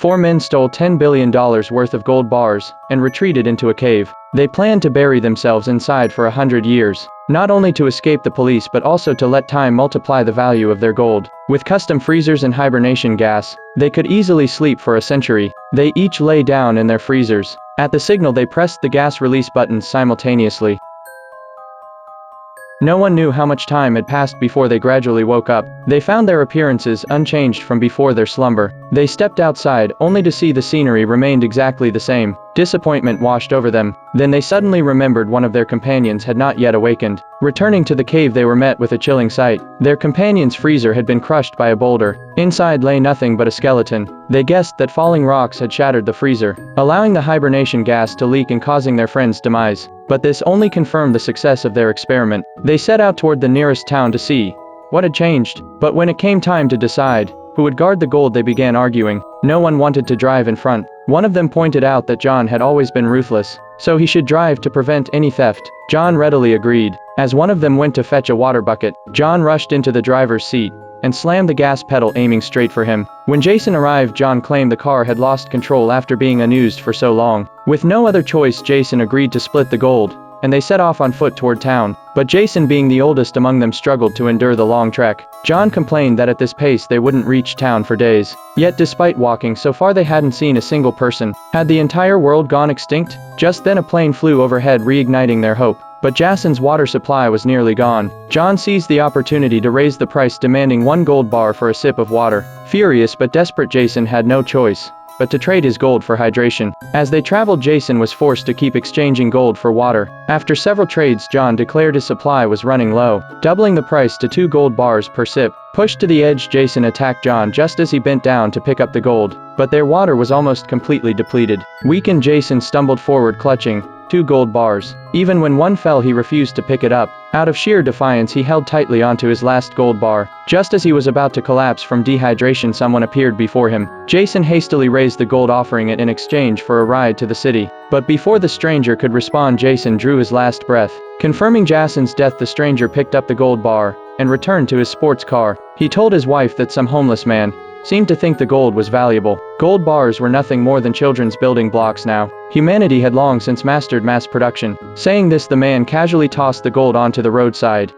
4 men stole $10 billion worth of gold bars and retreated into a cave. They planned to bury themselves inside for 100 years, not only to escape the police but also to let time multiply the value of their gold. With custom freezers and hibernation gas, they could easily sleep for a century. They each lay down in their freezers. At the signal they pressed the gas release buttons simultaneously. No one knew how much time had passed before they gradually woke up. They found their appearances unchanged from before their slumber. They stepped outside, only to see the scenery remained exactly the same. Disappointment washed over them. Then they suddenly remembered one of their companions had not yet awakened. Returning to the cave, they were met with a chilling sight. Their companion's freezer had been crushed by a boulder. Inside lay nothing but a skeleton. They guessed that falling rocks had shattered the freezer, allowing the hibernation gas to leak and causing their friend's demise. But this only confirmed the success of their experiment. They set out toward the nearest town to see what had changed. But when it came time to decide who would guard the gold, they began arguing. No one wanted to drive in front. One of them pointed out that John had always been ruthless, so he should drive to prevent any theft. John readily agreed. As one of them went to fetch a water bucket, John rushed into the driver's seat and slammed the gas pedal, aiming straight for him. When Jason arrived, John claimed the car had lost control after being unused for so long. With no other choice, Jason agreed to split the gold, and they set off on foot toward town. But Jason, being the oldest among them, struggled to endure the long trek. John complained that at this pace they wouldn't reach town for days. Yet despite walking so far, they hadn't seen a single person. Had the entire world gone extinct? Just then a plane flew overhead, reigniting their hope. But Jason's water supply was nearly gone. John seized the opportunity to raise the price, demanding 1 gold bar for a sip of water. Furious but desperate, Jason had no choice but to trade his gold for hydration. As they traveled, Jason was forced to keep exchanging gold for water. After several trades, John declared his supply was running low, doubling the price to 2 gold bars per sip. Pushed to the edge, Jason attacked John just as he bent down to pick up the gold, but their water was almost completely depleted. Weakened, Jason stumbled forward, clutching 2 gold bars. Even when one fell, he refused to pick it up. Out of sheer defiance, he held tightly onto his last gold bar. Just as he was about to collapse from dehydration, someone appeared before him. Jason hastily raised the gold, offering it in exchange for a ride to the city. But before the stranger could respond, Jason drew his last breath. Confirming Jason's death, the stranger picked up the gold bar and returned to his sports car. He told his wife that some homeless man seemed to think the gold was valuable. Gold bars were nothing more than children's building blocks now. Humanity had long since mastered mass production. Saying this, the man casually tossed the gold onto the roadside.